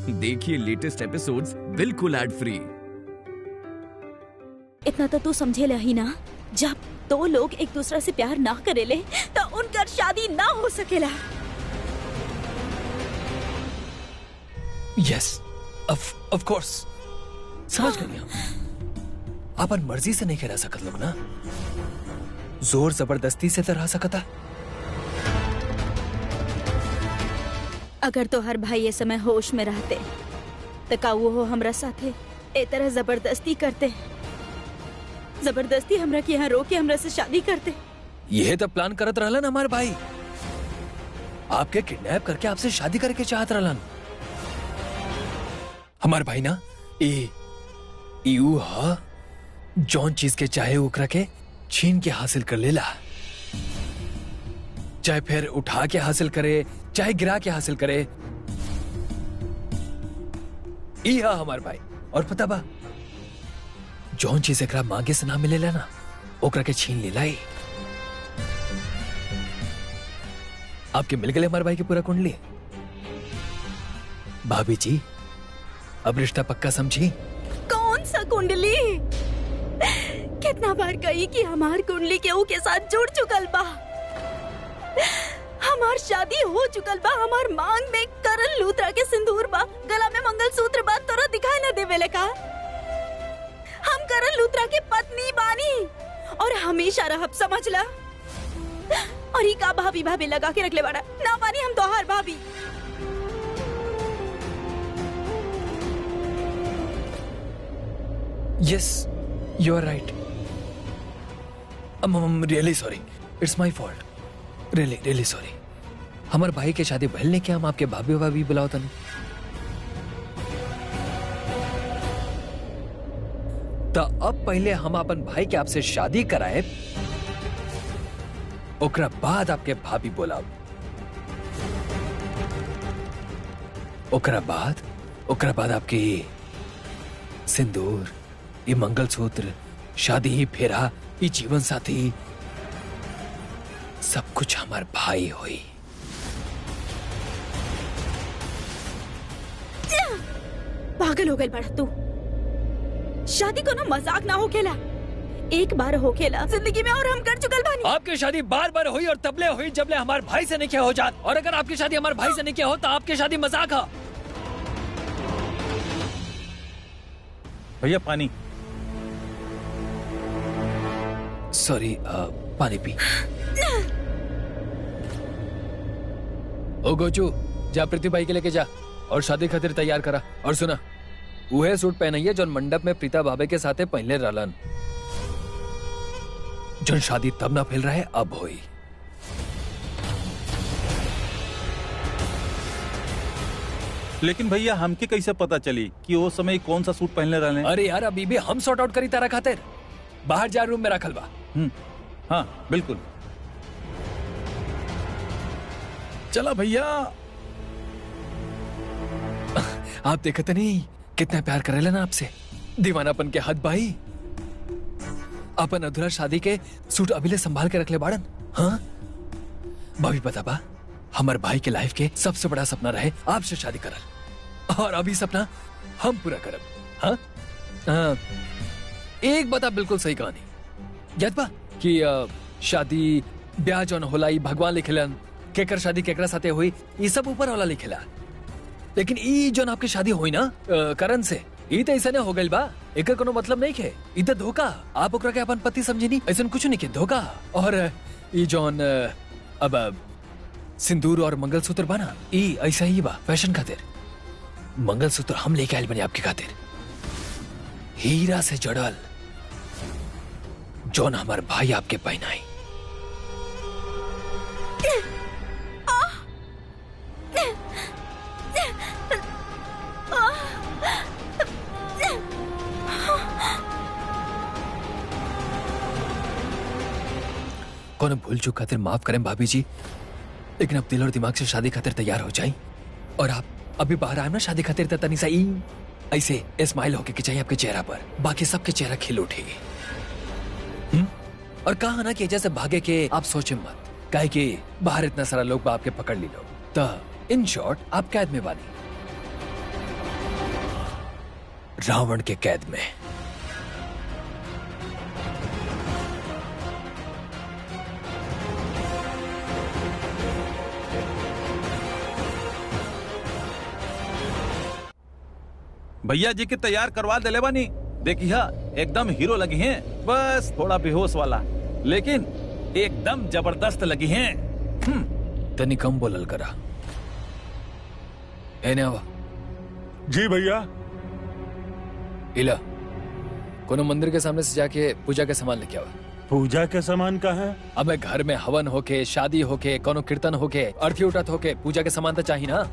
देखिए latest episodes बिल्कुल ad free. इतना तो तू समझेला ही ना, जब दो लोग एक दूसरे से प्यार ना करेले तो उनकर शादी ना हो सकेला। यस, ऑफ कोर्स समझ गए हम। अपन मर्जी से नहीं कह सकत लोग ना, जोर जबरदस्ती से तो रह सकता। अगर तो हर भाई ये समय होश में रहते तो का वो हमरा साथे ए तरह जबरदस्ती करते, जबरदस्ती हमरा के यहाँ रोके हमरा से शादी करते। यह तो प्लान करत रहलन हमारे भाई, आपके किडनैप करके आपसे शादी करके चाहत रहलन। हमारे भाई ना यू हा जौन चीज के चाहे उकरा के छीन के हासिल कर लेला, चाहे फिर उठा के हासिल करे, चाहे गिरा के हासिल करे। ई हा हमारे भाई। और पता बा जौन चीज एकरा मांगे से ना मिलेला ना, ओकरा के छीन लेला ही। आपके मिल गए हमारे भाई की पूरा कुंडली। भाभी जी अब रिश्ता पक्का समझी? कौन सा कुंडली? कितना बार कही कि हमार कुंडली केहू के साथ जुड़ चुकल बा, हमार शादी हो चुकल बा, हमार मांग में करल लूथरा के सिंदूर बा, गला में मंगलसूत्र बा, तोरा दिखाई ना देवेले का? हम करल लूथरा के पत्नी बानी और हमेशा रहब, समझला? और ही का भाभी भाभी लगा के रख ले बाड़ा, ना बानी हम तोहार भाभी। Yes, you are right. I'm really sorry. It's my fault. Really sorry. हमारे भाई के शादी भलने के हम आपके भाभी भाभी बुलाओ तनी। तो अब पहले हम अपन भाई के आपसे शादी कराए, ओकरा बाद आपके भाभी बुलाओ। ओकरा बाद आपकी सिंदूर, ये मंगलसूत्र, शादी, फेरा, ये जीवन साथी, सब कुछ हमार भाई होई। पागल हो गई बड़ा तू। शादी को ना मजाक ना हो खेला, एक बार हो खेला जिंदगी में और हम कर चुकल बानी। आपकी शादी बार बार हुई और तबले हुई जबले हमारे भाई से नहीं क्या हो जात, और अगर आपकी शादी हमारे भाई से नहीं क्या हो तो आपकी शादी मजाक है। भैया पानी। सॉरी, पानी पी। ओ गोचू, जा प्रीति भाई के लेके जा और शादी खातिर तैयार करा। और सुना, वह सूट पहनाइए जो मंडप में प्रीता भाभी के साथे पहले रहलन। जो शादी तब ना फैल रहा है, अब होई। लेकिन भैया हमके कैसे पता चली कि वो समय कौन सा सूट पहनले रहने? अरे यार, अभी भी हम सॉर्ट आउट करी तारा खातिर। बाहर जा, रूम में रखल बा। हाँ बिल्कुल। चला भैया। आप देखते नहीं कितना प्यार करेला ना आपसे, दीवानापन के हद भाई। अपन अधूरा शादी के सूट अभी संभाल के रख ले बाड़न। हाँ भाभी, पता बा हमारे भाई के लाइफ के सबसे बड़ा सपना रहे आपसे शादी करल, और अभी सपना हम पूरा करब। हाँ, एक बात आप बिल्कुल सही कहानी याद बा कि शादी ब्याह जौन होला ई भगवान लिखेलन, केकर शादी केकरा साथे हुई ये सब ऊपर वाला लिखेला। लेकिन ई जौन आपकी शादी हुई ना करण से, ई तो ऐसा नहीं हो गइल बा, एकर कोनो मतलब नहीं है। ई तो धोखा, आप ओकरा के अपन पति समझी नहीं, ऐसा कुछ नहीं के, धोखा। और ई जौन अब सिंदूर और मंगलसूत्र बना, ई ऐसा ही बा फैशन खातिर। मंगलसूत्र हम लेके आयल बने आपके खातिर, हीरा से जड़ल, जौन हमार भाई आपके पहनाई। कौन भूल चूक खातिर माफ करें भाभी जी, लेकिन अब दिल और दिमाग से शादी खातिर तैयार हो जाए। और आप अभी बाहर आए ना शादी खातिर, तनी सा ऐसे स्माइल होके के चाहिए आपके चेहरा पर, बाकी सबके चेहरा खिल उठेगी। और कहा ना कि जैसे भागे के आप सोचे मत, काहे कि बाहर इतना सारा लोग आपके पकड़ ली लो, तो इन शॉर्ट आप कैद में बानी। रावण के कैद में। भैया जी के तैयार करवा देले बानी। देखिए एकदम हीरो लगी हैं, बस थोड़ा बेहोश वाला, लेकिन एकदम जबरदस्त लगी हैं। तनी कम बोलल करा। एने आवा। जी भैया। इला कोनो मंदिर के सामने से जाके पूजा के सामान लेके आवा। पूजा के सामान का है? अबे घर में हवन होके, शादी होके, कोनो कीर्तन होके, अर्थी उठत होके पूजा के सामान तो चाहिए ना।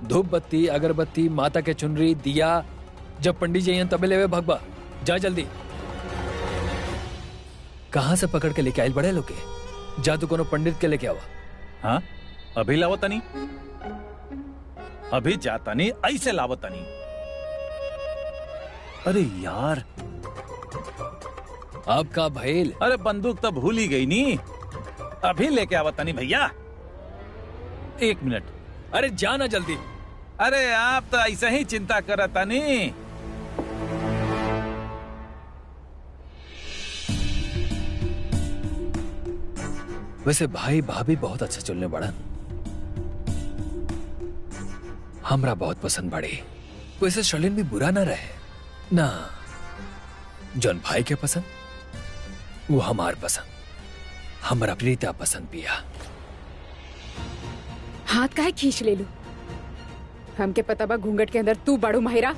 धूप बत्ती, अगरबत्ती, माता के चुनरी, दिया। जब पंडित जी हैं तबे लेवे भगवा। जा जल्दी। कहाँ से पकड़ के लेके आयल बड़े लोग के? जा तू कोनो पंडित के लेके आवा। हाँ अभी लावतानी, अभी जातानी, ऐसे लावतानी। अरे यार, आपका भैल। अरे बंदूक तो भूल ही गई नी। अभी लेके आवतानी भैया, 1 मिनट। अरे जाना जल्दी। अरे आप तो ऐसे ही चिंता करता नी। वैसे भाई भाभी बहुत अच्छा चलने बड़ा, हमरा बहुत पसंद बड़ी। वैसे शलिन भी बुरा ना रहे ना। जौन भाई के पसंद वो हमार पसंद, हमरा प्रीता पसंद पिया। हाथ काहे खींच ले लू? हमके पता बा घूंघट के अंदर तू बड़ू माहिरा।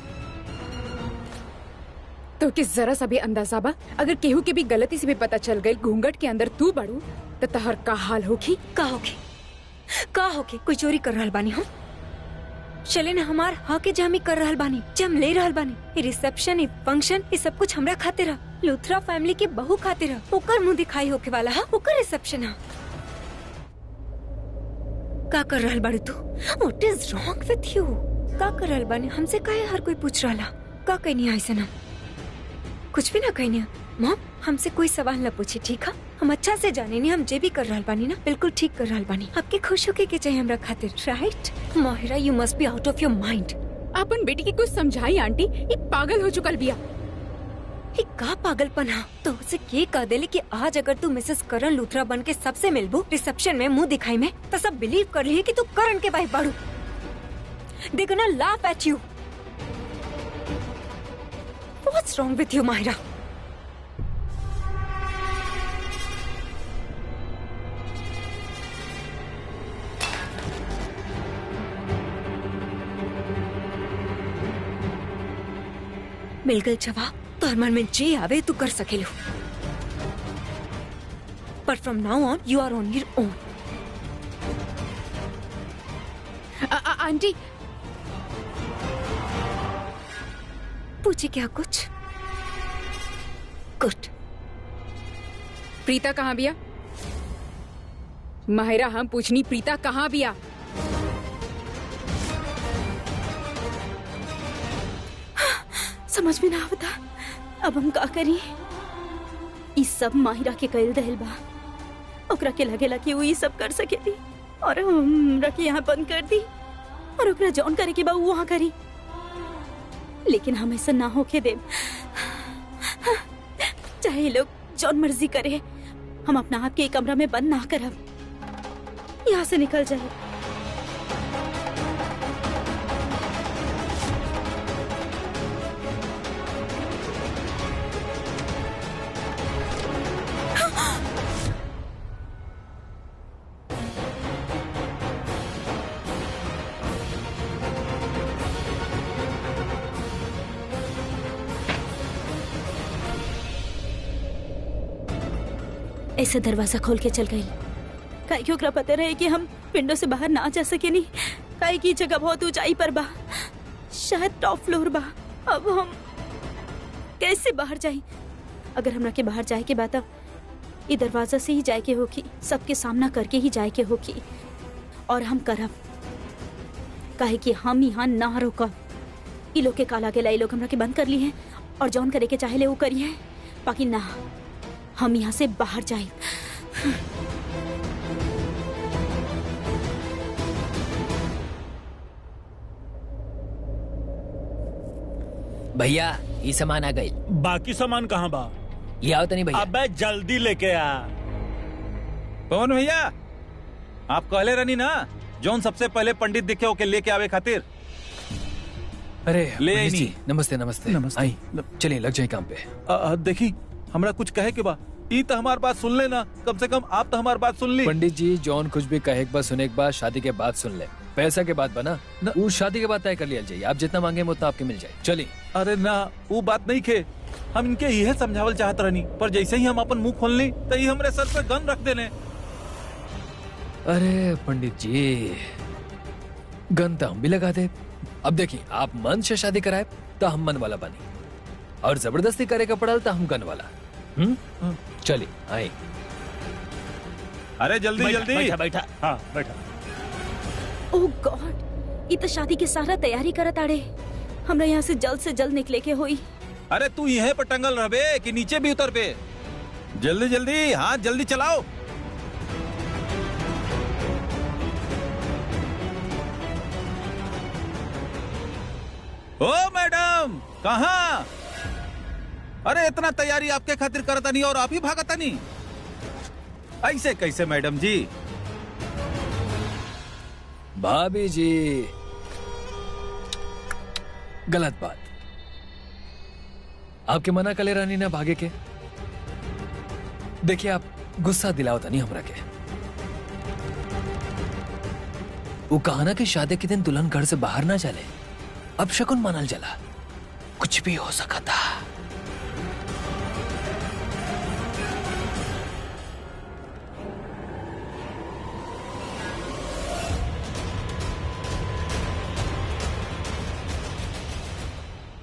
तो किस जरा सा भी अंदाजा बा अगर केहू के भी गलती से भी पता चल गई घूंघट के अंदर तू बड़ू तो तहर का हाल होगी? का होगी? कोई चोरी कर रहल बानी हम? चले न हमार हक के जामी कर रहल बानी, जम ले रहल बानी। ये रिसेप्शन, ये फंक्शन, ये सब कुछ हमरा खातिर है, लूथरा फैमिली के बहू खातिर है। ओकर मुंह दिखाई होके वाला है, ओकर रिसेप्शन है। का कर रहल बाड़ी तू? What is wrong with you? का कर रहल बानी? हमसे काहे हर कोई पूछ रहला? का कहनी ऐसे ना? कुछ भी ना कहनी। मॉम हमसे कोई सवाल न पूछी, ठीक है? हम अच्छा से जाने नहीं, हम जे भी कर रहल बानी ना बिल्कुल ठीक कर रहल बानी। आपके खुश होके के चाहिए हमरा खातिर, right? Mahira you must be out of your mind. अपन बेटी की कुछ समझाई आंटी, ये पागल हो चुकल बिया। ये का पागलपन है? तो उसे के कह देले कि आज अगर तू मिसेस करण लूथरा बन के सबसे मिलबू रिसेप्शन में मुंह दिखाई में, तो सब बिलीव कर लिए कि तू करण के वाइफ बाड़ू। They're gonna laugh at you. What's wrong with you, Mahira? मिल गई जवाब। तो मन में जे आवे तू कर सकेलू, but from now on you are on your own. Aunty पूछे क्या कुछ? गुड। प्रीता कहाँ बिया? माहिरा हम पूछनी प्रीता कहाँ बिया? समझ में ना आवता, अब हम का करी? ई सब माहिरा के कइल दहल बा। ओकरा के लगेला कि वो ये सब कर सकेली और हमरा के यहाँ बंद कर दी और ओकरा जौन करे के बा वो वहाँ करी। लेकिन हम ऐसा ना होके देब। चाहे ये लोग जौन मर्जी करे, हम अपना आप के एक कमरा में बंद ना करब। यहाँ से निकल जाए। ऐसे दरवाजा खोल के चल गई। काहे कि ओकरा पता रहे कि हम विंडो से बाहर ना जा सके नहीं। काहे की जगह बहुत ऊंचाई पर बा, शायद टॉप फ्लोर बा। अब हम कैसे बाहर जाए? अगर हमरा के बाहर जाए के बात ये दरवाजा से ही जाए के होगी, सबके सामना करके ही जाए के होगी। और हम करब, काहे कि हम यहाँ ना रोकब। ये लोग के काला के लाई लोग हमरा के बंद कर ली है और जौन करे के चाहे ले वो करिए, बाकी ना हम यहाँ से बाहर जाए। भैया ये सामान आ गई। बाकी सामान कहाँ बा? ले आओ तनी भैया। अबे जल्दी लेके आ। पवन भैया, आप कहले रहनी ना जौन सबसे पहले पंडित दिखे ओके लेके आवे खातिर। अरे ले पंडित नहीं। जी, नमस्ते नमस्ते नमस्ते। आई चलिए लग जाए काम पे। देखी हमरा कुछ कहे के बा, ई तो हमार बात सुन लेना, कम से कम आप तो हमार बात सुन ली। पंडित जी जॉन कुछ भी कहे एक बार सुने, एक बार शादी के बाद सुन ले। पैसा के बाद बना न- वो शादी के बाद तय कर लिया जाइए। आप जितना मांगे उतना आपके मिल जाए। चलिए। अरे ना वो बात नहीं खे, हम इनके यह समझावल चाहत रहनी, पर जैसे ही हम अपन मुंह खोलनी तो ही हमरे सर पे गन रख देने। अरे पंडित जी गन तो हम भी लगा दे। अब देखिए आप मन से शादी कराए तो हम मन वाला बनी, और जबरदस्ती करेगा पड़ल तो हम गन वाला। चलिए आए। अरे जल्दी बैठा, जल्दी बैठा बैठा। हाँ बैठा। ओह गॉड, ये तो शादी की सारा तैयारी करत आड़े। हमरा यहाँ से जल्द निकले के होई। अरे तू यहीं पर टंगल रहे कि नीचे भी उतर पे। जल्दी जल्दी, हाथ जल्दी चलाओ। ओ मैडम कहाँ? अरे इतना तैयारी आपके खातिर करता नहीं और आप ही भागता नहीं, ऐसे कैसे मैडम जी? भाभी जी गलत बात। आपके मना कले रानी ना भागे के। देखिए आप गुस्सा दिलाओ था नहीं हमरा के। वो कहा ना कि शादी के दिन दुल्हन घर से बाहर ना चले। अब शकुन मानल जला, कुछ भी हो सका था।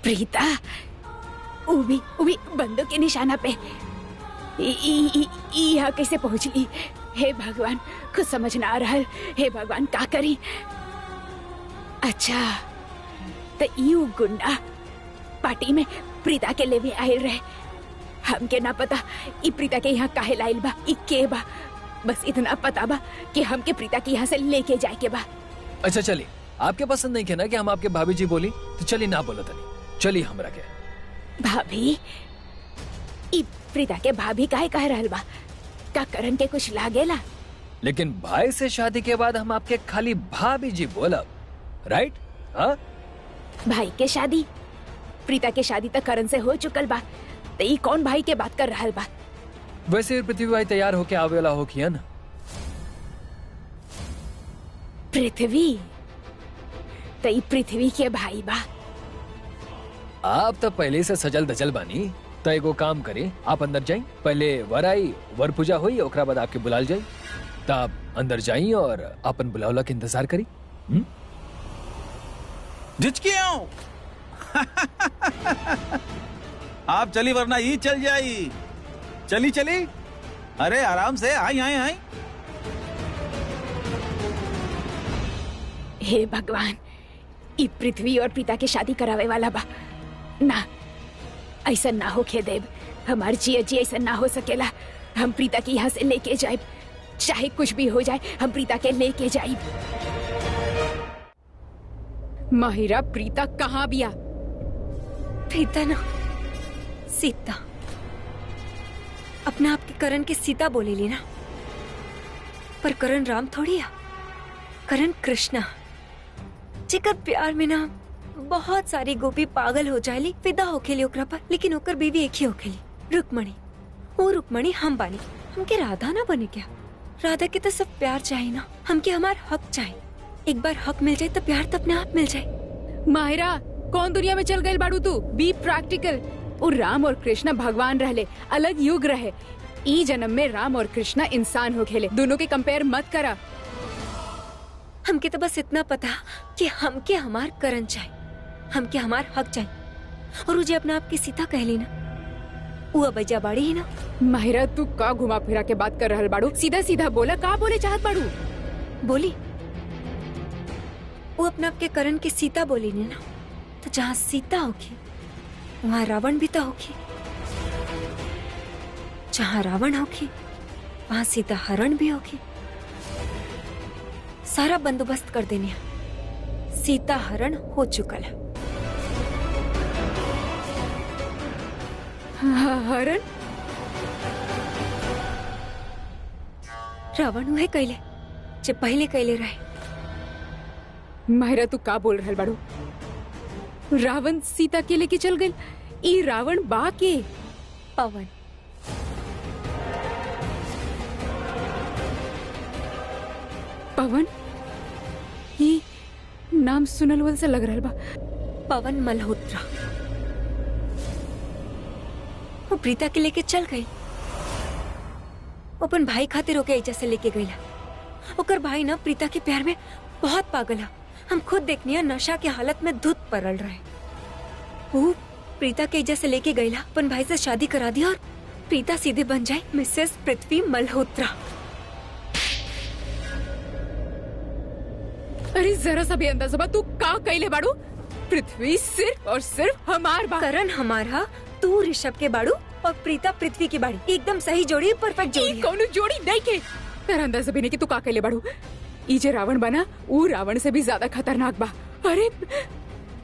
प्रीता उभी बंदूक के निशाना पे यहाँ कैसे पहुंच ली? हे भगवान, कुछ समझ ना आ रहा। हे भगवान का करी? अच्छा तो यू गुंडा पार्टी में प्रीता के लेवे आयल रहे। हमके ना पता ई प्रीता के यहाँ काहे लाइल बा, ई के बा। बस इतना पता बा कि हमके प्रीता के यहाँ से लेके जाए के बा। अच्छा चलिए, आपके पसंद नहीं किया ना कि हम आपके भाभी जी बोली, तो चलिए ना बोलो तनी। चलिए हमरा के। भाभी ई प्रीता के भाभी काहे कह रहल बा? का करण के कुछ लागेला? लेकिन भाई से शादी के बाद हम आपके खाली भाभी जी बोलब, राइट? हाँ भाई के शादी? प्रीता के शादी तक करण से हो चुकल बा, तो ई कौन भाई के बात कर रहल बा? वैसे पृथ्वी भाई तैयार होके आवेला हो किया ना। पृथ्वी? तो ई पृथ्वी के भाई बा। आप तो पहले से सजल धजल बानी, तो एगो काम करी, आप अंदर जाई, पहले वर आई, वर पूजा हुई, ओकरा बाद आपके बुलाल जाई, तब आप अंदर जाई और अपन बुलावला के इंतजार करी। झिझकी आऊं। आप चली वरना ही चल जाई। चली चली, अरे आराम से, आई आई आई। हे भगवान, ई पृथ्वी और प्रीता के शादी करावे वाला बा ना। ऐसा ना हो के देव, हमार जिया जी ऐसा ना हो सकेला। हम प्रीता के यहाँ से लेके जाए, चाहे कुछ भी हो जाए, हम प्रीता के लेके जाए। माहिरा, प्रीता कहाँ बिया? प्रीता ना, सीता। अपना आपके करण के सीता बोले ली ना, पर करण राम थोड़ी है। करण कृष्णा, जेकर प्यार में ना बहुत सारी गोपी पागल हो जाएली, फिदा होखेली ओकरा पर, लेकिन ओकर बीवी एक ही होखेली, रुक्मणी। वो रुक्मणी हम बानी, हमके राधा ना बने क्या? राधा के तो सब प्यार चाहिए ना, हमके हमार हक चाहिए। एक बार हक मिल जाए तो प्यार तो अपने आप मिल जाए। माहिरा, कौन दुनिया में चल गई बाड़ू तू? Be practical. और राम और कृष्णा भगवान रहले, अलग युग रहे। ई जन्म में राम और कृष्णा इंसान हो खेले, दोनों के कंपेयर मत करा। हमके तो बस इतना पता कि हमके हमार करण चाहिए, हमके हमार हक चाहिए। और मुझे अपना आप की सीता कहली ना, वो अबैजा बाड़ी ही ना। माहिरा, तू का घुमा फिरा के बात कर रहल बाड़ू? सीधा सीधा बोला, का बोले चाहत बाड़ू? बोली वो अपना आपके करण की सीता बोली ने ना, तो जहाँ सीता होगी वहाँ रावण भी तो होगी, जहाँ रावण होगी वहाँ सीता हरण भी होगी। सारा बंदोबस्त कर देने, सीता हरण हो चुका है। हरण रावण उहे कैले जे पहले कैले रहे। माहिरा तू का बोल रहल बाड़ू? रावण सीता के लेके चल गए। ई रावण बा के पवन पवन, ये नाम सुनल वल से लग रहल बा। पवन मल्होत्रा वो प्रीता के लेके चल गई। अपन भाई खातिर होके एजा से लेके गईला। ओकर भाई ना प्रीता के प्यार में बहुत पागल है। हम खुद देखनी नशा के हालत में धुत परल रहे। वो प्रीता के एजा से लेके गईला, अपन भाई से शादी करा दिया और प्रीता सीधे बन जाए मिसेस पृथ्वी मल्होत्रा। अरे जरा सा भी अंदाजा बा तू का कैले बाड़ू? पृथ्वी सिर्फ और सिर्फ हमार बा। करण हमारा, तू ऋषभ के बाड़ू और प्रीता पृथ्वी की बाड़ी। एकदम सही जोड़ी, परफेक्ट जोड़ी। कौनो जोड़ी नहीं के। तेरा अंदाजा भी नहीं कि तू का कैले बाड़ू। ई जे रावण बना वो रावण से भी ज्यादा खतरनाक बा। अरे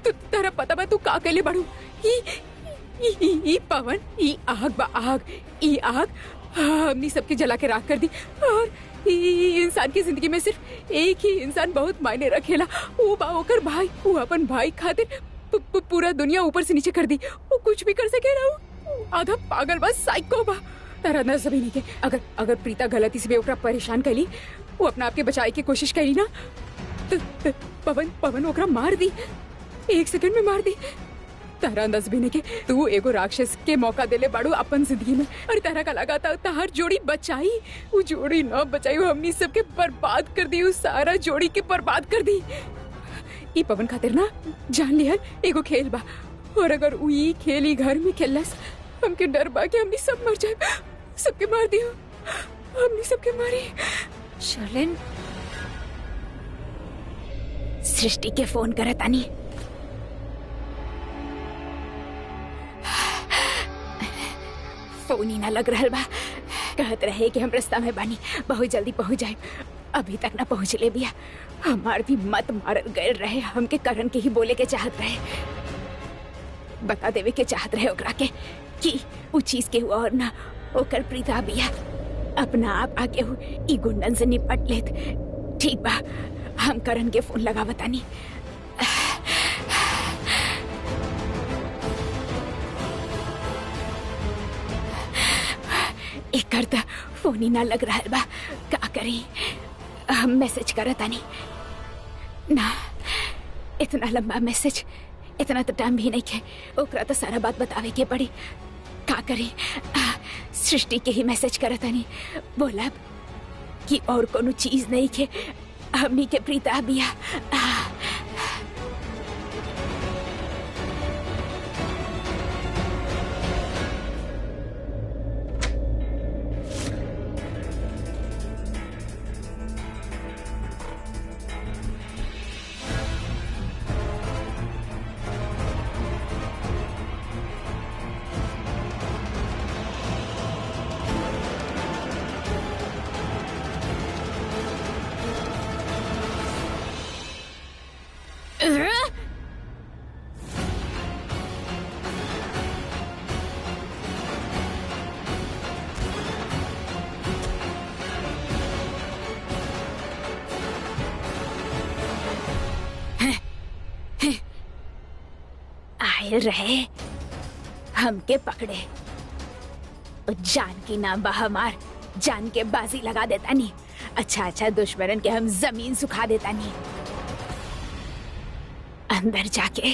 तू तेरा पता बा तू का कैले बाड़ू? ई पवन, ई आग बा आग। ई आग हमनी सबके जला के राख कर दी। और इंसान की जिंदगी में सिर्फ एक ही इंसान बहुत मायने रखेला, वो बा ओकर भाई। वो अपन भाई खातिर पूरा दुनिया ऊपर से नीचे कर दी। वो कुछ भी कर सके ना। आधा पागल बा, साइको बा। तारा अंदाजा भी नहीं के अगर प्रीता गलती से भी ओकरा परेशान कैली, वो अपना आप के बचाए की कोशिश कैली ना, तो पवन ओकरा मार दी। 1 सेकंड में मार दी। तारा अंदाज भी नहीं के तू एगो राक्षस के मौका देले बाड़ू अपन जिंदगी में। और तारा का लगा था तार जोड़ी बचाई, वो जोड़ी न बचाई, वो हमनी सबके बर्बाद कर दी। वो सारा जोड़ी के बर्बाद कर दी। ई पवन खातिर ना जान लिया एगो खेल बा, और अगर वो ई खेल ई घर में खेलस, हमके डर बा कि हमनी सब मर जाए। सबके मार दियो, हमनी सबके मारी। शर्लिन, सृष्टि के फोन करे तानी। फोन ही ना लग रहल बा। कहत रहे कि हम रास्ता में बानी, बहुत जल्दी पहुंच जाए। अभी तक ना पहुंचले बिया। हमार भी मत मारल गए रहे। हमके करण के ही बोले के चाहत रहे, बता देवे के चाहत रहे ओकरा के कि उ चीज के हुआ और ना ओकर प्रीता बिया। अपना आप आगे हो ई गुंडन से निपट लेत। ठीक बा, हम करण के फोन लगा बतानी। एक करता फोन ही ना लग रहा बा। का करी? हम मैसेज करतानी ना। इतना लंबा मैसेज, इतना तो टाइम भी नहीं है। ओकरा तो सारा बात बतावे के पड़ी। का करी? सृष्टि के ही मैसेज करतानी। बोला कि और कोनो चीज नहीं है, हमनी के प्रीता बिया। आए रहे हमके पकड़े। जान की नाम बा हमार, जान के बाजी लगा देता नहीं। अच्छा दुश्मनन के हम जमीन सुखा देता नहीं। अंदर जाके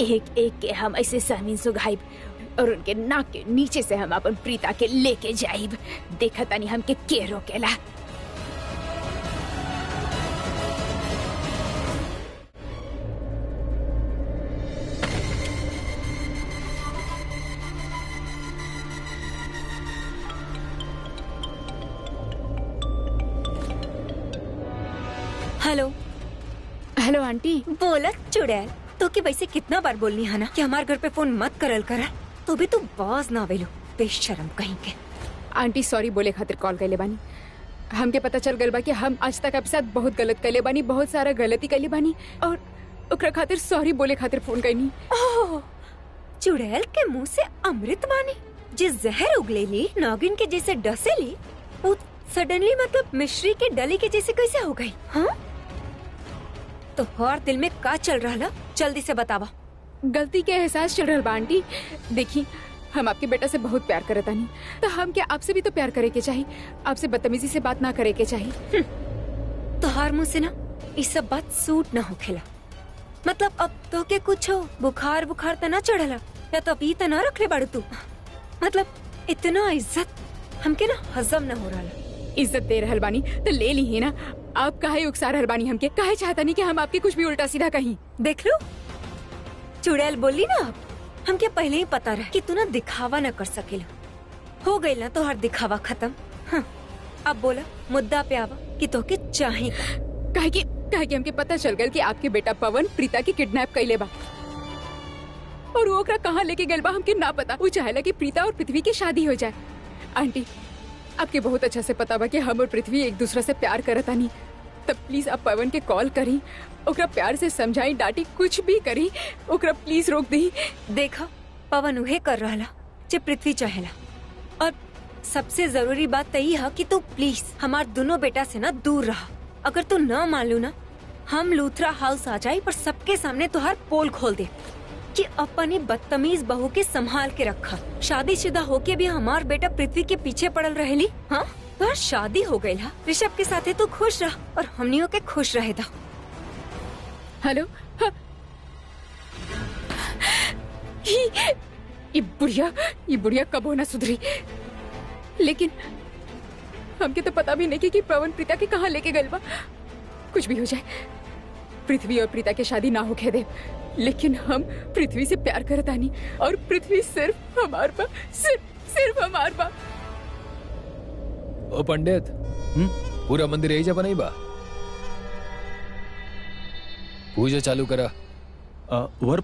एक एक के हम ऐसे जमीन सुखाइब और उनके नाक के नीचे से हम अपन प्रीता के लेके जाइब। देखा तानी हमके के रोकेला। Hello hello aunty. बोला चुड़ैल, तो कि वैसे कितना बार बोलनी है ना कि हमारे घर पे फोन मत करल करा। तो भी तू बाज ना आवेलो, बेशरम कहीं के। आंटी सॉरी बोले खातिर कॉल कैले बानी। हमके पता चल गल बा कि हम आज तक आपके साथ बहुत गलत कैले बानी, बहुत सारा गलती कैले बानी, और ओकरा खातिर सॉरी बोले खातिर फोन कैनी। ओह, चुड़ैल के मुंह से अमृत बानी। जिस जहर उगलेली नागिन के जैसे डसेली वो सडनली मतलब मिश्री के डली के जैसे कैसे हो गई? हाँ तो हर दिल में का चल रहा? जल्दी से बतावा। गलती के एहसास चल रहा बा आंटी। देखी हम आपके बेटा से बहुत प्यार करता नहीं तो हम क्या आपसे भी तो प्यार करे के चाहिए, आपसे बदतमीजी से बात ना करे के चाहिए। तो हर मुँह से ना ये सब बात सूट ना हो खेला। मतलब अब तो के कुछ हो बुखार बुखार तना चढ़ला या तो अभी तना रख ले बाड़ू तू। मतलब इतना इज्जत हमके ना हजम न हो रहा। इज्जत दे रहल बानी तो ले ली ही ना। आप काहे उकसा रहल बानी हमके? काहे चाहता नहीं कि हम आपके कुछ भी उल्टा सीधा कहीं? देख लो चुड़ैल बोली ना आप, हमके पहले ही पता रहा कि तू ना दिखावा न कर सकेला। हो गई ना तो हर दिखावा खत्म। हाँ, अब बोला मुद्दा पे आवा कि तो के चाहे काहे कि हमके पता चल गया कि आपके बेटा पवन प्रीता की किडनैप कइले बा और वो ओकरा कहाँ लेके गइल बा हमके ना पता। वो चाहेला कि प्रीता और पृथ्वी की शादी हो जाए। आंटी आपके बहुत अच्छा से पता बा कि हम और पृथ्वी एक दूसरे से प्यार करता नहीं। तब प्लीज आप पवन के कॉल करी, ओकरा प्यार से समझाई, डांटी, कुछ भी करी, ओकरा प्लीज रोक दी। देखा पवन उहे कर रहा जे पृथ्वी चाहेला। और सबसे जरूरी बात तो यही है कि तू प्लीज हमार दोनों बेटा से ना दूर रहा। अगर तू न मान लू ना हम लूथरा हाउस आ जाए पर सबके सामने तुहार पोल खोल दे कि अपनी बदतमीज बहू के संभाल के रखा। शादीशुदा होके भी हमार बेटा पृथ्वी के पीछे पड़ल रहेली। हाँ तो शादी हो गई ला ऋषभ के साथ तू खुश रह और हमनियों के खुश रहे था। हेलो हाँ। ये बुढ़िया कब होना सुधरी। लेकिन हमके तो पता भी नहीं कि पवन प्रीता के कहाँ लेके गए बा। कुछ भी हो जाए पृथ्वी और प्रीता की शादी ना होके दे, लेकिन हम पृथ्वी से प्यार करता नहीं और पृथ्वी सिर्फ हमार बा, सिर्फ हमार बा। ओ पंडित पूरा मंदिर यही जा बनाई बा, पूजा चालू करा। वर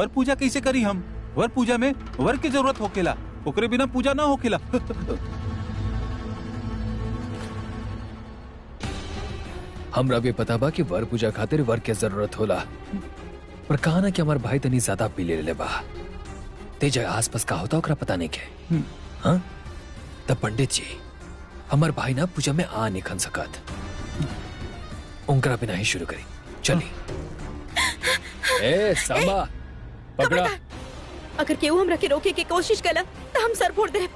पूजा कैसे करी हम? वर पूजा में वर की जरूरत होकेला, ओकरे बिना पूजा ना होकेला। हमरा भी पता बा कि वर पूजा खातिर वर के जरूरत होला, पर कहा ना कि हमार भाई तनी ज्यादा पी ले बा। ते जगह आसपास का होता ओकरा पता नहीं के। हाँ तब पंडित जी हमार भाई ना पूजा में आ नहीं खन सकत, उनकरा बिना ही शुरू करी। चली ए सांबा पकड़ा। अगर केहू हमरा के रोके की कोशिश कला तो हम सर फोड़ दे। हम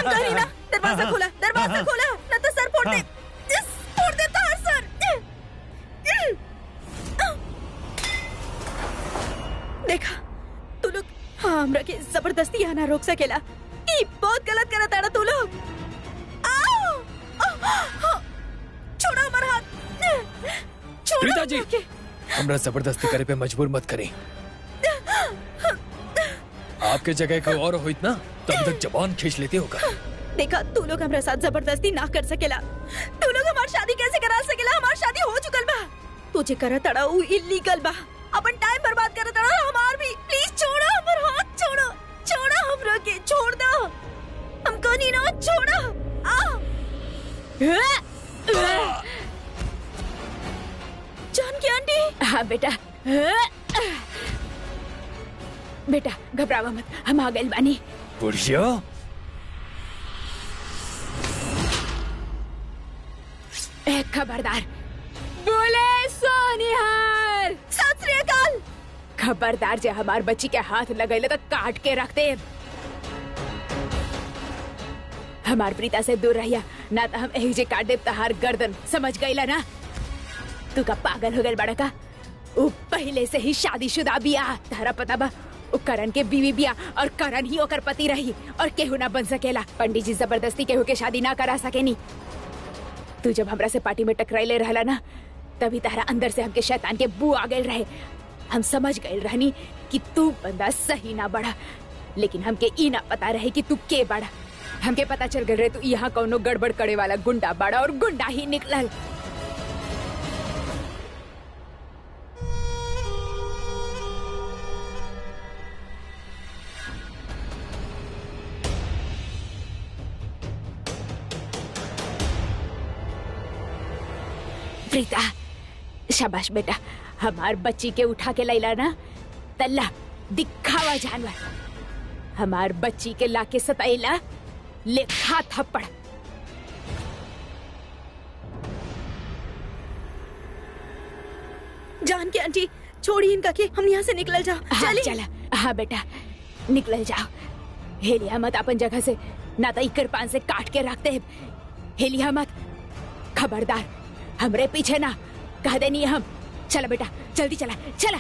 कही ना दरवाजा खोला ना तो सर फोड़ दे। फोड़ दे तार सर। देखा तू लोग हाँ हमरा के जबरदस्ती यहाँ ना रोक सकेला। ई बहुत गलत करत आड़ा तू लोग। छोड़ो हमारा हाथ। प्रीता जी हमरा जबरदस्ती करे पे मजबूर मत करें। आपके जगह कोई और हो इतना तब तक जबान खींच लेते होगा। देखा तू लोग हमारे साथ जबरदस्ती ना कर सकेला। तू लोग हमारी शादी कैसे करा सकेला? हमारी शादी हो चुकल बा। तुझे करा तड़ा उ इलीगल बा। अपन टाइम बर्बाद कर तड़ा हमार भी। प्लीज छोड़ो हमार हाथ, छोड़ो हमरा के, छोड़ दो। हम कहीं ना छोड़ो। जानकी आंटी। हाँ बेटा घबरावा मत, हम आ गए बानी। बुढ़िया खबरदार बोले सोनिहार। सत श्री अकाल। खबरदार जे हमार बच्ची के हाथ लगेले तो काट के रख दे। हमार प्रीता से दूर रहिया ना तो हम यही जे काट दे तहार गर्दन। समझ गईला ना? तू का पागल हो गए बड़ा का? उ पहले से ही शादीशुदा बिया। तारा पता बा उ करण के बीवी बिया और करण ही ओकर पति रही और केहू ना बन सकेला। पंडित जी जबरदस्ती केहू के शादी ना करा सकेनी। तू जब हमरा से पार्टी में टकराइले रहला ना तभी तारा अंदर से हमके शैतान के बू आ गए रहे। हम समझ गए रहनी कि तू बंदा सही ना बढ़ा, लेकिन हमके ई ना पता रहे कि तू के बड़ा। हमके पता चल गए रहे तू यहाँ कौनो गड़बड़ करे वाला गुंडा बड़ा और गुंडा ही निकलल। प्रीता शाबाश बेटा, हमार बच्ची के उठा के लैला ना तल्ला दिखावा जानवर। हमार बच्ची के लाके सताइला, ले खा थप्पड़। जान के आंटी छोड़ी इनका के हम यहाँ से निकल जाओ। हाँ, चलिए। चला। हाँ बेटा, निकल जाओ। हेलिया मत अपन जगह से, ना तो इकर पान से काट के रखते हैं। हेलिया मत, खबरदार हमरे पीछे ना, कह देनी है हम। चला बेटा, जल्दी चला चला।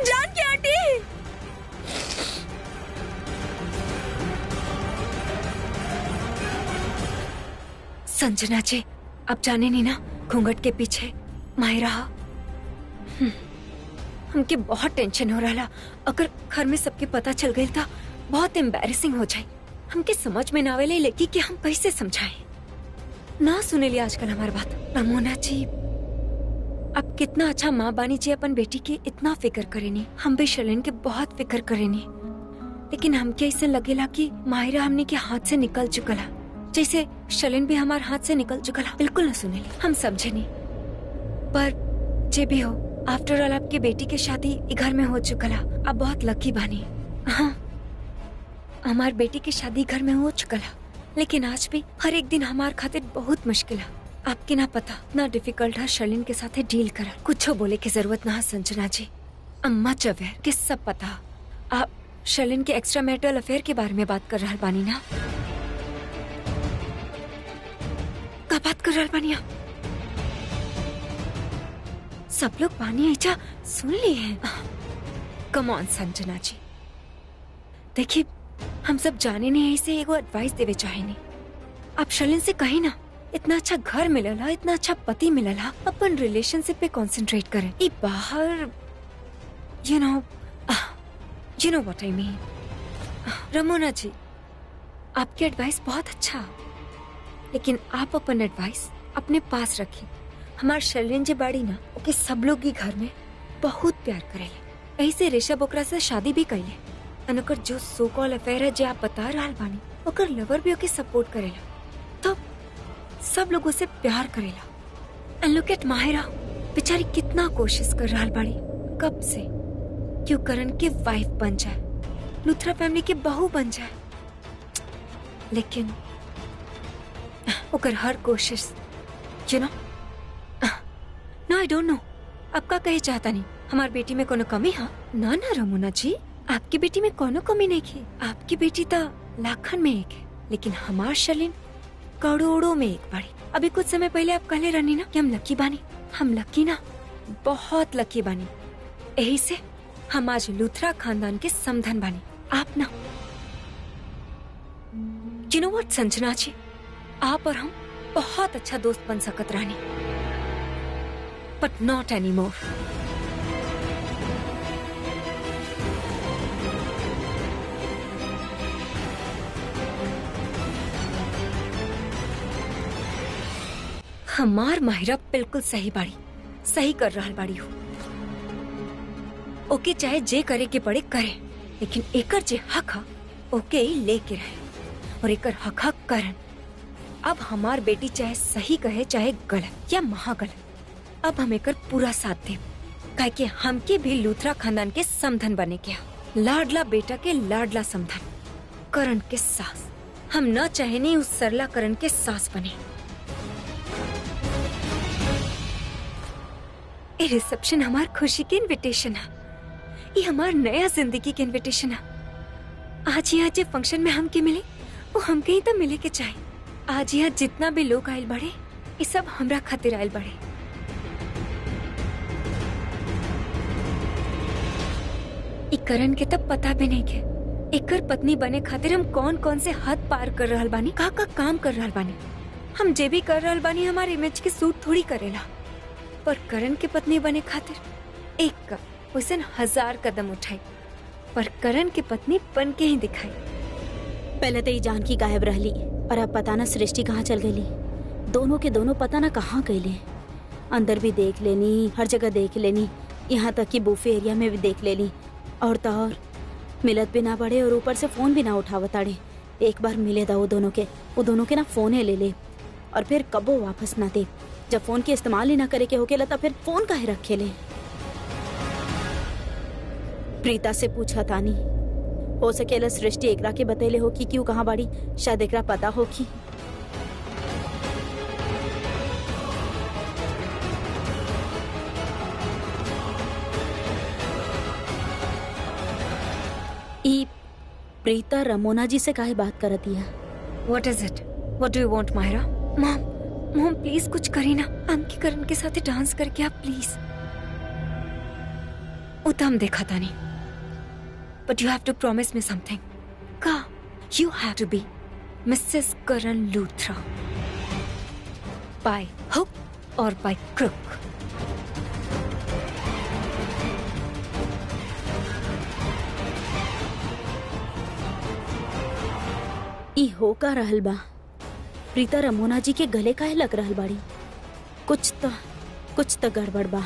जान के आंटी। संजना जी, अब जाने नहीं ना, घूंघट के पीछे माहिरा। हमके बहुत टेंशन हो रहा। अगर घर में सबके पता चल गई था बहुत एम्बैरेसिंग हो जाए। हमके समझ में ना आवेले लगी कि हम कैसे समझाएं। ना सुने लिया आजकल हमारी बात। रमोना जी, अब कितना अच्छा माँ बानी जी अपन बेटी के इतना फिक्र करेनी। हम भी शैलेन के बहुत फिक्र करेनी, लेकिन हमके ऐसे लगेला कि माहिरा हमने के हाथ से निकल चुकला, जैसे शैलेन भी हमारे हाथ से निकल चुकला। बिल्कुल ना सुने ली, हम समझे नहीं। पर जे भी हो, आफ्टर ऑल आपकी बेटी की शादी घर में हो चुकला। आप बहुत लकी बानी। हाँ, हमार बेटी की शादी घर में हो चुकला, लेकिन आज भी हर एक दिन हमार खातिर बहुत मुश्किल है। आपके ना पता ना डिफिकल्ट है शैलेन के साथ डील कर। कुछ बोले की जरूरत ना है संजना जी, अम्मा अवेयर के सब पता। आप शैलेन के एक्स्ट्रा मैरिटल अफेयर के बारे में बात कर रहा बानी ना? का बात कर रहा बानी आप? सब लोग बानी ऐसा सुन लिए हैं। कम ऑन संजना जी, देखिए हम सब जाने नहीं, ऐसे एगो एडवाइस देवे चाहे नहीं। आप शैलेन से कहीं ना, इतना अच्छा घर मिलला, इतना अच्छा पति मिलला, अपन रिलेशनशिप पे कंसंट्रेट करें। ये बाहर you know what I mean. Ramona जी, आपकी एडवाइस बहुत अच्छा, लेकिन आप अपन एडवाइस अपने पास रखिए। हमार शैलेन जी बाड़ी ना, ओके सब लोग ही घर में बहुत प्यार करेले। ऐसे ऋषभ ओकरा से शादी भी कैले, अनकर जो सो कॉल अफेयर है जे आप बता रहा बानी, ओकर लवर भी ओके सपोर्ट करेला। तो सब लोग उसे प्यार करेला। एंड लुक एट माहिरा, बेचारी कितना कोशिश कर रहा बाड़ी कब से क्यों करण के वाइफ बन जाए, लूथरा फैमिली के बहू बन जाए, लेकिन ओकर हर कोशिश you know I don't know आपका कहे चाहता नहीं। हमार बेटी में कोनो कमी है? ना ना रमुना जी, आपकी बेटी में कोनो कमी नहीं है। आपकी बेटी तो लाखन में एक है, लेकिन हमार शैलेन करोड़ों में एक बाड़ी। अभी कुछ समय पहले आप कहले रहनी ना कि हम लकी बानी। हम लकी ना, बहुत लकी बानी। यही से हम आज लूथरा खानदान के समधन बानी। आप ना, you know what Sanjana ji, आप और हम बहुत अच्छा दोस्त बन सकत रहनी, बट नॉट एनी मोर। हमार माहिरा बिल्कुल सही बाड़ी, सही कर रहा बाड़ी हो। ओके चाहे जे करे के पड़े करे, लेकिन एकर जे हक है ओके ही लेके रहे, और एकर हक हक करन। अब हमार बेटी चाहे सही कहे चाहे गलत या महागलत, अब हम एकर पूरा साथ दे, काहे कि हमके भी लूथरा खानदान के समधन बने के है। लाडला बेटा के लाडला समधन, करण के सास। हम न चाहे नहीं उस सरला करण के सास बने। ये रिसेप्शन हमार खुशी के इनविटेशन है, ये हमार नया जिंदगी के इनविटेशन है। आज यहाँ जे फंक्शन में हम के मिले वो हम कहीं तो मिले के चाहे। आज यहाँ जितना भी लोग आयल बढ़े, ये सब हमरा खातिर आयल बढ़े। करण के तब पता भी नहीं के एकर पत्नी बने खातिर हम कौन कौन से हद पार कर रहल बानी, का काम कर रहल बानी। हम जे भी कर रहल बानी हमारे इमेज के सूट थोड़ी करेला, पर करण के पत्नी बने खातिर एक का वैसन 1000 कदम उठाई, पर करण की पत्नी बन के ही दिखाई। पहले तो ये जानकी गायब रहली और अब पता ना सृष्टि कहाँ चल गई। दोनों के दोनों पता ना कहाँ गईले। अंदर भी देख लेनी, हर जगह देख लेनी, यहाँ तक कि बूफे एरिया में भी देख लेनी। और तो और मिलत भी ना पड़े और ऊपर से फोन भी ना उठावताड़े। एक बार मिले था वो दोनों के ना फोन ले ले और फिर कबो वापस ना दे। जब फोन के इस्तेमाल ही ना करे के होके तो फिर फोन काहे रखे ले। प्रीता से पूछा तानी, हो सकेला सृष्टि एकरा के बतैले हो कि क्यों कहाँ बाड़ी, शायद एकरा पता हो कि। ई प्रीता रमोना जी से काहे बात करती है? What is it? What do you want, Myra? Mom please कुछ करी ना। अंकी करण के साथ डांस करके आप प्लीज। उतम देखा था नहीं, but you have to promise me something. का? You have to be Mrs. Karan Luthra by hook or by crook. ई हो का रहल बा? प्रीता रमोना जी के गले काहे लग रहल बाड़ी? कुछ तो गड़बड़ बा।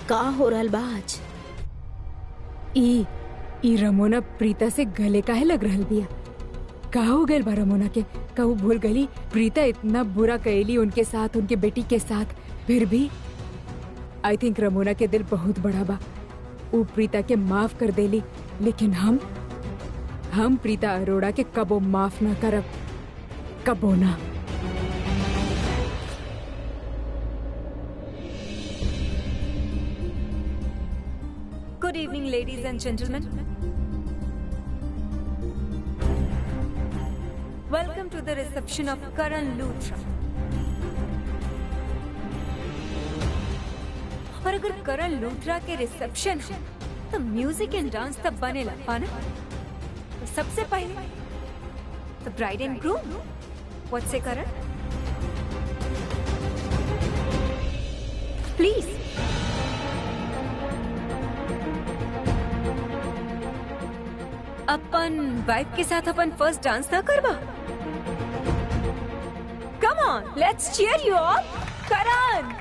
का हो रहल बा आज? ई रमोना प्रीता से गले काहे लग रहल बिया? का हो गइल बा रमोना के? का वो भूल गई प्रीता इतना बुरा कहेली उनके साथ, उनके बेटी के साथ? फिर भी आई थिंक रमोना के दिल बहुत बड़ा बा। वो प्रीता के माफ कर देली, लेकिन हम प्रीता अरोड़ा के कबो माफ ना करब, कबो ना। Good evening, ladies and gentlemen. Welcome to the reception of Karan Luthra. और अगर करण लूथरा के रिसेप्शन हो तो म्यूजिक एंड डांस तब बने लगा ना। तो सबसे पहले तो ब्राइड एंड ग्रूम, व्हाट से करण? प्लीज। अपन वाइफ के साथ अपन फर्स्ट डांस ना करवा? Come on, let's cheer you all. Karan!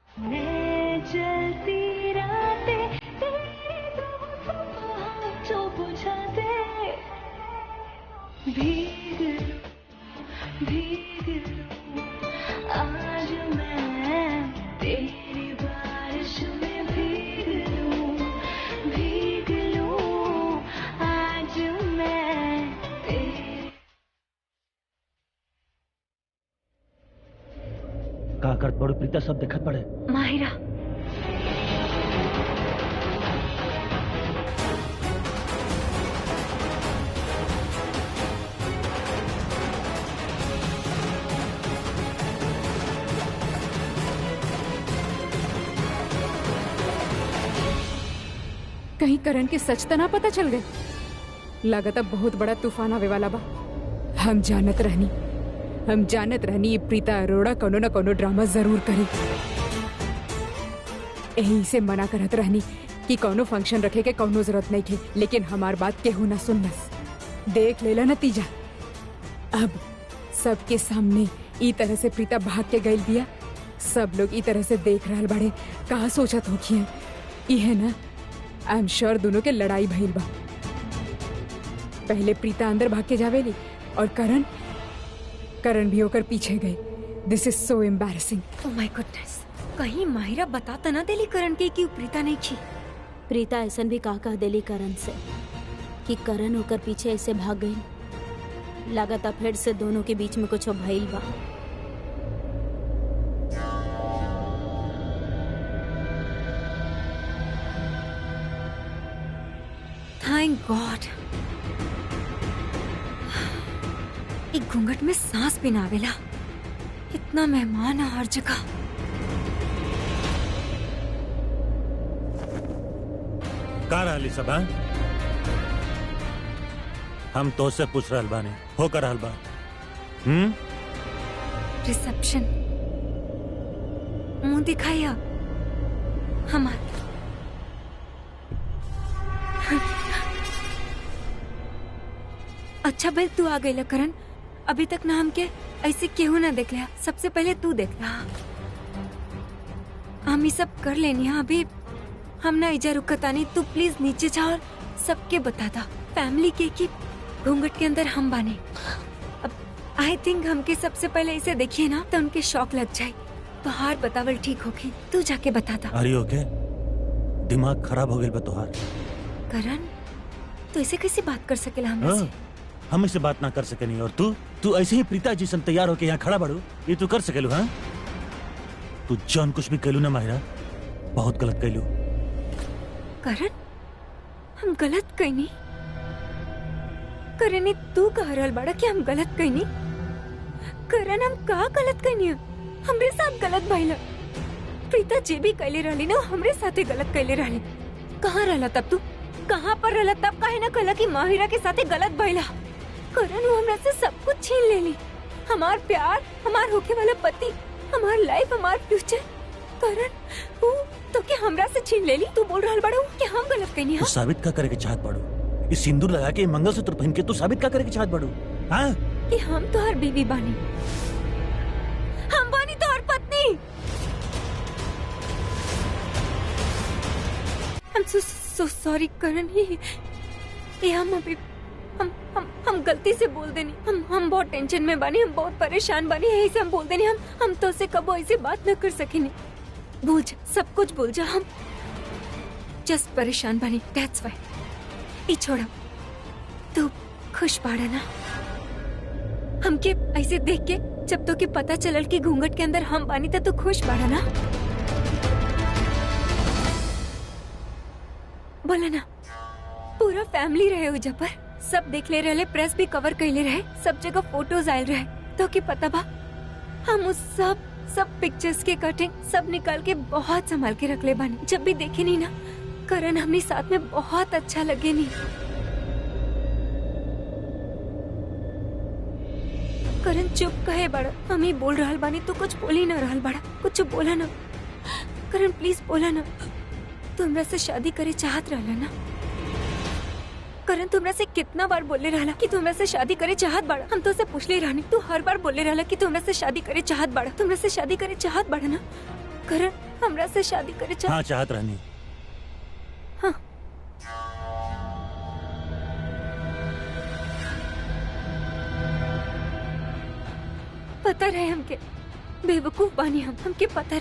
मैं चलती रातें तेरे तो बुझा दे। भीग लूं आज मैं तेरी बारिश में। भीग लूं आज मैं तेरी। का करत बड़ू प्रीता? सब देखत पड़े। माहिरा, कहीं करण के सच तो ना पता चल गए। लागत अब बहुत बड़ा तूफान आवे वाला बा। हम जानत रहनी हम जानत रहनी ये प्रीता अरोड़ा कोनो न कोनो ड्रामा जरूर करी। यही से मना करत रहनी कि कोनो फंक्शन रखे के कोनो जरूरत नहीं थी, लेकिन हमार बात केहू न सुनस। देख लेला नतीजा। अब सबके सामने ई तरह से प्रीता भाग के गई बिया। सब लोग ई तरह से देख रहल बड़े, कहा सोचत होखिए। ई है ना, आई एम श्योर दोनों के लड़ाई भइल बा। पहले प्रीता अंदर भाग के जावेली और करण भी होकर पीछे गए। This is so embarrassing. Oh my goodness, कहीं माहिरा बता तो ना देली करण के कि प्रीता नहीं की। प्रीता ऐसन भी कहा देली करण से कि करण होकर पीछे ऐसे भाग गई। लगातार फिर से दोनों के बीच में कुछ भइल बा। थैंक गॉड, एक घूंघट में सांस भी ना आवेला। इतना मेहमान है हर जगह। का रहली सब हाँ? हम तो से पूछ रहल बानी, हो कर रहल बा? रिसेप्शन मुंह दिखाइया हमार। अच्छा भाई तू आ गई करण। अभी तक ना हमके ऐसे केहू ना देख लिया। सबसे पहले तू देख ला। हम ये सब कर लेनी है। अभी हम ना इजा रुकतानी। तू प्लीज नीचे जा और सबके बता दा फैमिली के कि घूंघट के अंदर हम बाने। अब आई थिंक हमके सबसे पहले इसे देखिए ना तो उनके शौक लग जाए। तो हार बतावल ठीक होगी। तू जाके बता दा। अरे ओके, दिमाग खराब हो गई बा तोहार। करण तो ऐसे कैसे बात कर सकेला हमसे? हम इससे बात ना कर सके नहीं। और तू ऐसे ही प्रीता जी सन तैयार होके यहाँ खड़ा बाड़ू, ये तू कर सकेलू? हाँ, तू जान कुछ भी कैलू ना माहिरा, बहुत गलत कैलू। करण हम गलत कहीं। करण तू कह रहल बाड़ा कि हम गलत कहीं? करण हम का गलत कहीं? हमरे साथ गलत भइला। प्रीता जी भी कैले रहली ना, हमरे साथे गलत कैले रहली। कहाँ रहला तब तू? कहाँ पर रहला तब? काहे ना कहला कि माहिरा के साथे गलत भइला? करण वो हमरा से सब कुछ छीन लेली। हमार प्यार, हमार होके वाला पति, हमार लाइफ, हमार फ्यूचर। करण वो तो क्या हमरा से छीन लेली? तू बोल रहल बाड़ू कि हम गलत कहीं? तू साबित का करे के चाहत बाड़ू? इस सिंदूर लगा के मंगलसूत्र पहन के तू साबित का करे के चाहत बाड़ू? हाँ, कि हम तो हर बीवी बानी। हम बानी तो हर पत्नी। I'm so sorry करण। ये हम अभी हम गलती से बोल देनी। हम बहुत टेंशन में बानी, हम बहुत परेशान बानी, यही से हम बोल देनी। हम तो से कबो ऐसे बात न कर सकेनी। भूल जा, सब कुछ भूल जा। हम जस्ट परेशान बानी, दैट्स व्हाई। ये छोड़ा, तू खुश बाड़ा ना? हमके ऐसे देख के जब तो कि पता चलल कि घूंघट के अंदर हम बानी तो तू खुश बाड़ा ना? बोला ना। पूरा फैमिली रहे उजा पर, सब देख ले रहे, प्रेस भी कवर कैले रहे, सब जगह फोटोज आयल रहे। तो कि पता बा हम उस सब पिक्चर्स के कटिंग सब निकाल के बहुत संभाल के रख ले बानी। जब भी देखे नहीं ना करण हमने साथ में बहुत अच्छा लगे नहीं। करण चुप कहे बड़ा, हम ही बोल रहल बानी, तू कुछ बोल ही ना रहल बड़ा। कुछ बोला ना करण, प्लीज बोला ना। तू हमरा से शादी करे चाहत रहला ना? करण तुमरा से कितना बार बोले रहला कि तुमरा से शादी करे चाहत बाड़ा? हम तो से पूछले रहनी, तू हर बार बोले रहला कि तुमरा से शादी करे चाहत बाड़ा। तुमरा से शादी करे चाहत बाड़ा ना? करण हमरा से शादी करे चाहत? हाँ, चाहत रहनी। हाँ। पता रहे हमके बेवकूफ बानी हमके पता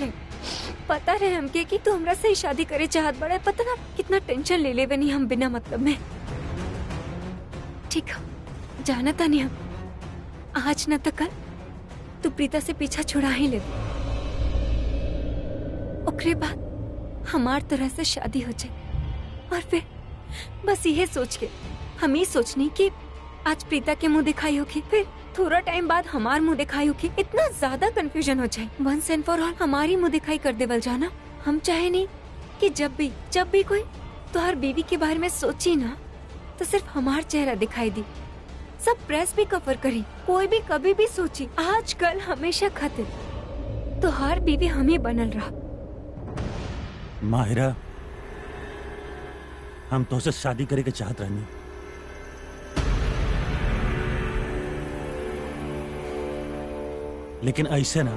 रहे हमके कि तू हमरा से ही शादी करे चाहत बड़ा। पता ना कितना टेंशन ले बनी हम बिना मतलब में। ठीक है, जाना था नहीं हम आज न तो कल तू प्रीता से पीछा छुड़ा ही ले। ओकरे बाद हमार तरह से शादी हो जाए और फिर बस यही सोच के हम ही सोचनी कि आज प्रीता के मुंह दिखाई होगी, फिर थोड़ा टाइम बाद हमार मुंह दिखाई होगी। इतना ज्यादा कंफ्यूजन हो जाए। वंस एंड फॉर ऑल हमारी मुंह दिखाई कर देवल जाना। हम चाहे नहीं कि जब भी कोई तो हर बीवी के बारे में सोची ना तो सिर्फ हमार चेहरा दिखाई दी। सब प्रेस भी कवर करी, कोई भी कभी भी सोची आज कल हमेशा खातिर तो हर बीवी हम ही बनल रहा। माहिरा, हम तुझसे शादी करे के चाहत रहनी, लेकिन ऐसे ना